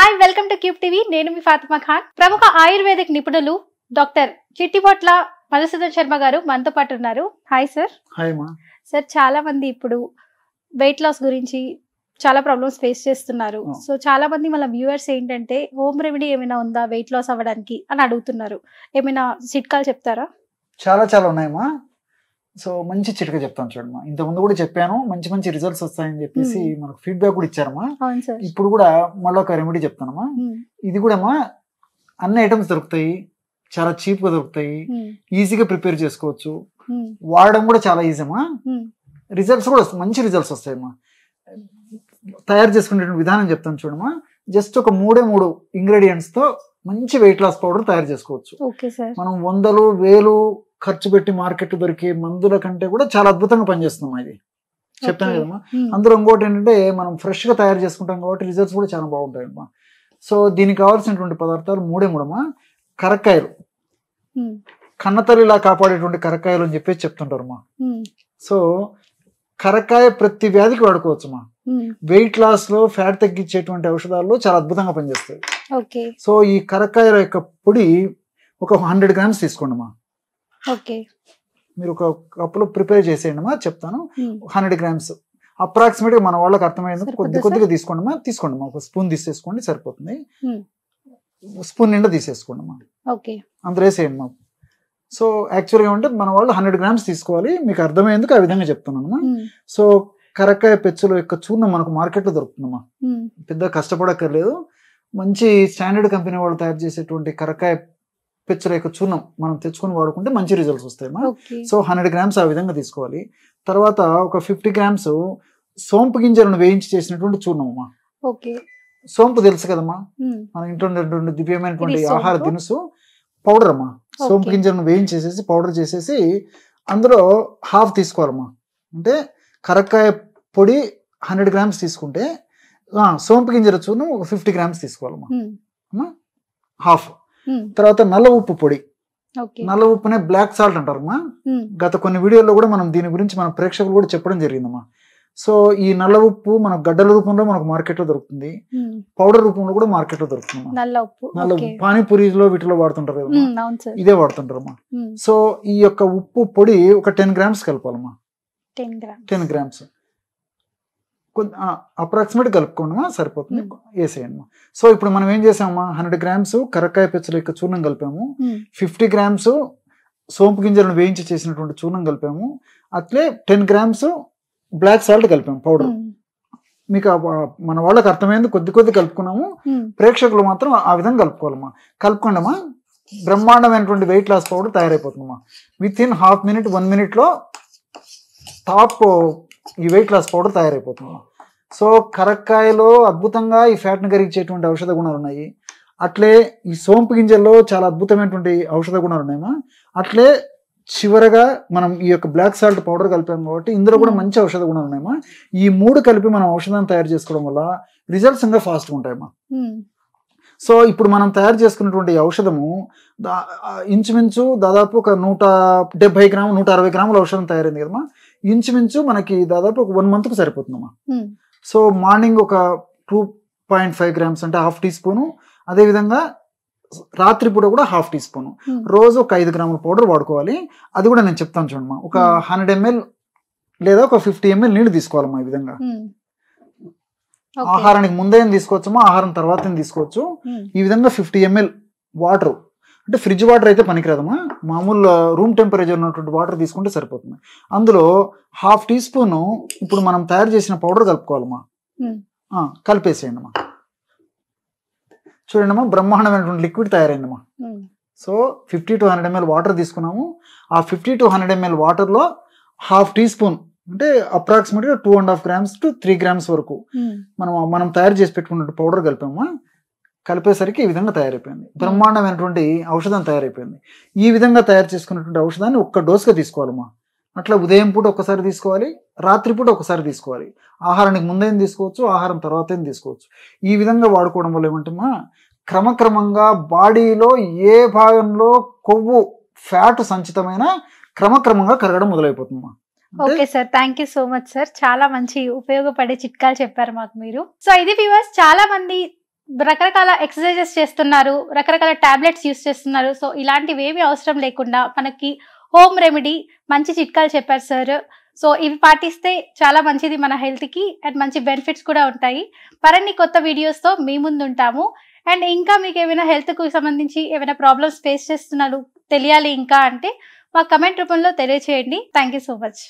Hi welcome to cube TV. నేను మీ ఫాతిమా ఖాన్. ప్రముఖ ayurvedic నిపుణులు డాక్టర్ చిట్టిపొట్ల మధుసూదన్ శర్మ గారు మనతో పాటు ఉన్నారు. Hi sir. హాయ్ మా సార్, చాలా మంది ఇప్పుడు వెయిట్ లాస్ గురించి చాలా ప్రాబ్లమ్స్ ఫేస్ చేస్తున్నారు. సో చాలా మంది మన వ్యూవర్స్ ఏంటంటే హోమ్ రెమెడీ ఏమైనా ఉందా వెయిట్ లాస్ అవ్వడానికి అని అడుగుతున్నారు. ఏమైనా చిట్కాలు చెప్తారా? చాలా ఉన్నాయమ్మా. సో మంచి చిట్కా చెప్తాను చూడమ్మా. ఇంతకుముందు కూడా చెప్పాను, మంచి మంచి రిజల్ట్స్ వస్తాయని చెప్పేసి మనకు ఫీడ్బ్యాక్ కూడా ఇచ్చారమ్మా. ఇప్పుడు కూడా మళ్ళీ ఒక రెమెడీ చెప్తానమ్మా. ఇది కూడా అమ్మా అన్ని ఐటమ్స్ దొరుకుతాయి, చాలా చీప్ గా దొరుకుతాయి, ఈజీగా ప్రిపేర్ చేసుకోవచ్చు, వాడడం కూడా చాలా ఈజీ అమ్మా. రిజల్ట్స్ కూడా మంచి రిజల్ట్స్ వస్తాయమ్మా. తయారు చేసుకునే విధానం చెప్తాను చూడమ్మా. జస్ట్ ఒక మూడు ఇంగ్రీడియంట్స్ తో మంచి వెయిట్ లాస్ పౌడర్ తయారు చేసుకోవచ్చు. మనం 100,000 ఖర్చు పెట్టి మార్కెట్ దొరికే మందుల కంటే కూడా చాలా అద్భుతంగా పనిచేస్తున్నాం. ఇది చెప్తాను కదమ్మా. అందులో ఇంకోటి ఏంటంటే మనం ఫ్రెష్ గా తయారు చేసుకుంటాం కాబట్టి రిజల్ట్స్ కూడా చాలా బాగుంటాయమ్మా. సో దీనికి కావాల్సినటువంటి పదార్థాలు మూడేమా. కరక్కాయలు, కన్నతల్లిలా కాపాడేటువంటి కరక్కాయలు అని చెప్పేసి చెప్తుంటారమ్మా. సో కరక్కాయ ప్రతి వ్యాధికి వాడుకోవచ్చమ్మా. వెయిట్ లాస్ లో ఫ్యాట్ తగ్గించేటువంటి ఔషధాల్లో చాలా అద్భుతంగా పనిచేస్తాయి. సో ఈ కరక్కాయల యొక్క పొడి ఒక 100 grams తీసుకోండి అమ్మా. మీరు ఒక కప్పులో ప్రిపేర్ చేసేయండి అమ్మా. చెప్తాను. 100 grams అప్రాక్సిమేట్ గా మన వాళ్ళకి అర్థమైంది. కొద్దిగా తీసుకోండి అమ్మా. తీసుకోండి అమ్మా. ఒక స్పూన్ తీసేసుకోండి, సరిపోతుంది. స్పూన్ నిండా తీసేసుకోండి అమ్మా. అందులో వేసేయండి అమ్మా. సో యాక్చువల్గా ఏమంటే మన వాళ్ళు 100 grams తీసుకోవాలి. మీకు అర్థమయ్యేందుకు ఆ విధంగా చెప్తున్నాను. సో కరక్కాయ పెచ్చుల యొక్క చూర్ణం మనకు మార్కెట్లో దొరుకుతుందమ్మా. పెద్ద కష్టపడక్కర్లేదు. మంచి స్టాండర్డ్ కంపెనీ వాళ్ళు తయారు చేసేటువంటి కరక్కాయ పెచ్చుల యొక్క చూర్ణం మనం తెచ్చుకొని వాడుకుంటే మంచి రిజల్ట్స్ వస్తాయమ్మా. సో 100 grams ఆ విధంగా తీసుకోవాలి. తర్వాత ఒక 50 grams సోంపు గింజలను వేయించి చేసినటువంటి చూర్ణం అమ్మా. సోంపు తెలుసు కదమ్మా, మన ఇంట్లో ఉన్నటువంటి దివ్యమైనటువంటి ఆహార దినుసు పౌడర్ అమ్మా. సోంపు గింజలను వేయించేసేసి పౌడర్ చేసేసి అందులో హాఫ్ తీసుకోవాలమ్మా. అంటే కరక్కాయ పొడి 100 grams తీసుకుంటే సోంపు గింజల చూర్ణం ఒక 50 grams తీసుకోవాలమ్మా. హాఫ్. తర్వాత నల్ల ఉప్పు పొడి. నల్ల ఉప్పునే బ్లాక్ సాల్ట్ అంటారమ్మా. గత కొన్ని వీడియోల్లో కూడా మనం దీని గురించి మన ప్రేక్షకులు కూడా చెప్పడం జరిగిందమ్మా. సో ఈ నల్ల ఉప్పు మన గడ్డల రూపంలో మనకు మార్కెట్ లో దొరుకుతుంది, పౌడర్ రూపంలో కూడా మార్కెట్ లో దొరుకుతుంది. నల్ల ఉప్పు పానీపూరిలో వీటిలో వాడుతుంటారు కదా, ఇదే వాడుతుంటారు అమ్మా. సో ఈ యొక్క ఉప్పు పొడి ఒక 10 grams కలపాలమ్మా. 10 grams అప్రాక్సిమేట్ కలుపుకోండి, సరిపోతుంది. వేసేయండి. సో ఇప్పుడు మనం ఏం చేసామమ్మా, 100 grams కరక్కాయ పెచ్చుల యొక్క చూర్ణం కలిపాము, 50 grams సోంపు గింజలను వేయించి చేసినటువంటి చూర్ణం కలిపాము, అట్లే 10 grams బ్లాక్ సాల్ట్ కలిపాము పౌడర్. మీకు మన వాళ్ళకి అర్థమైంది, కొద్ది కలుపుకున్నాము. ప్రేక్షకులు మాత్రం ఆ విధంగా కలుపుకోవాలమ్మా. కలుపుకోండమ్మా. బ్రహ్మాండమైనటువంటి వెయిట్ లాస్ పౌడర్ తయారైపోతుందమ్మా. With in half minute 1 minute లో టాప్ ఈ వెయిట్ లాస్ పౌడర్ తయారైపోతుందమ్మా. సో కరక్కాయలో అద్భుతంగా ఈ ఫ్యాట్ని కరిగించేటువంటి ఔషధ గుణాలు ఉన్నాయి. అట్లే ఈ సోంపు గింజల్లో చాలా అద్భుతమైనటువంటి ఔషధ గుణాలు ఉన్నాయమ్మా. అట్లే చివరగా మనం ఈ యొక్క బ్లాక్ సాల్ట్ పౌడర్ కలిపాం కాబట్టి ఇందులో కూడా మంచి ఔషధ గుణాలు ఉన్నాయమ్మా. ఈ 3 కలిపి మనం ఔషధాన్ని తయారు చేసుకోవడం వల్ల రిజల్ట్స్ ఇంకా ఫాస్ట్గా ఉంటాయమ్మా. సో ఇప్పుడు మనం తయారు చేసుకున్నటువంటి ఔషధము ఇంచుమించు దాదాపు ఒక 170 grams 160 grams ఔషధం తయారైంది కదమ్మా. ఇంచుమించు మనకి దాదాపు ఒక 1 month సరిపోతుందమ్మా. సో మార్నింగ్ ఒక 2.5 grams అంటే హాఫ్ టీ స్పూను, అదేవిధంగా రాత్రిపూట కూడా హాఫ్ టీ స్పూను, రోజు ఒక 5 grams పౌడర్ వాడుకోవాలి. అది కూడా నేను చెప్తాను చూడమ్మా. ఒక 100 ml లేదా ఒక 50 ml నీళ్ళు తీసుకోవాలమ్మా. ఈ విధంగా ఆహారానికి ముందే తీసుకోవచ్చమ్మా, ఆహారం తర్వాత తీసుకోవచ్చు. ఈ విధంగా 50 ml వాటర్, అంటే ఫ్రిడ్జ్ వాటర్ అయితే పనికిరాదమ్మా, మామూలు రూమ్ టెంపరేచర్ ఉన్నటువంటి వాటర్ తీసుకుంటే సరిపోతుంది. అందులో హాఫ్ టీ స్పూన్ ఇప్పుడు మనం తయారు చేసిన పౌడర్ కలుపుకోవాలమ్మా. కలిపేసేయండి అమ్మా. చూడండి అమ్మా, బ్రహ్మాండమైనటువంటి లిక్విడ్ తయారైందమ్మా. సో 50 to 100 ml వాటర్ తీసుకున్నాము. ఆ 50 to 100 ml వాటర్లో హాఫ్ టీ స్పూన్ అంటే అప్రాక్సిమేట్గా 2.5 grams to 3 grams వరకు మనం తయారు చేసి పెట్టుకున్న పౌడర్ కలిపామా. కలిపేసరికి ఈ విధంగా తయారైపోయింది. బ్రహ్మాండమైనటువంటి ఔషధం తయారైపోయింది. ఈ విధంగా తయారు చేసుకున్నటువంటి ఔషధాన్ని ఒక్క డోస్గా తీసుకోవాలమ్మా. అట్లా ఉదయం పూట ఒకసారి తీసుకోవాలి, రాత్రిపూట ఒకసారి తీసుకోవాలి. ఆహారానికి ముందే తీసుకోవచ్చు, ఆహారం తర్వాత తీసుకోవచ్చు. ఈ విధంగా వాడుకోవడం వల్ల ఏమంటమ్మా, క్రమక్రమంగా బాడీలో ఏ భాగంలో కొవ్వు ఫ్యాట్ సంచితమైన క్రమక్రమంగా కరగడం మొదలైపోతుందమ్మా. Okay sir, thank you so much sir. చాలా మంచి ఉపయోగపడే చిట్కాలు చెప్పారు మాకు మీరు. సో ఇది వ్యూవర్స్, చాలా మంది రకరకాల ఎక్సర్సైజెస్ చేస్తున్నారు, రకరకాల టాబ్లెట్స్ యూస్ చేస్తున్నారు. సో ఇలాంటివి ఏమీ అవసరం లేకుండా మనకి హోమ్ రెమెడీ మంచి చిట్కాలు చెప్పారు సార్. సో ఇవి పాటిస్తే చాలా మంచిది మన హెల్త్కి అండ్ మంచి బెనిఫిట్స్ కూడా ఉంటాయి. మరిన్ని కొత్త వీడియోస్తో మీ ముందు ఉంటాము. అండ్ ఇంకా మీకు ఏమైనా హెల్త్కు సంబంధించి ఏమైనా ప్రాబ్లమ్స్ ఫేస్ చేస్తున్నారు తెలియాలి ఇంకా అంటే మా కమెంట్ రూపంలో తెలియచేయండి. Thank you so much.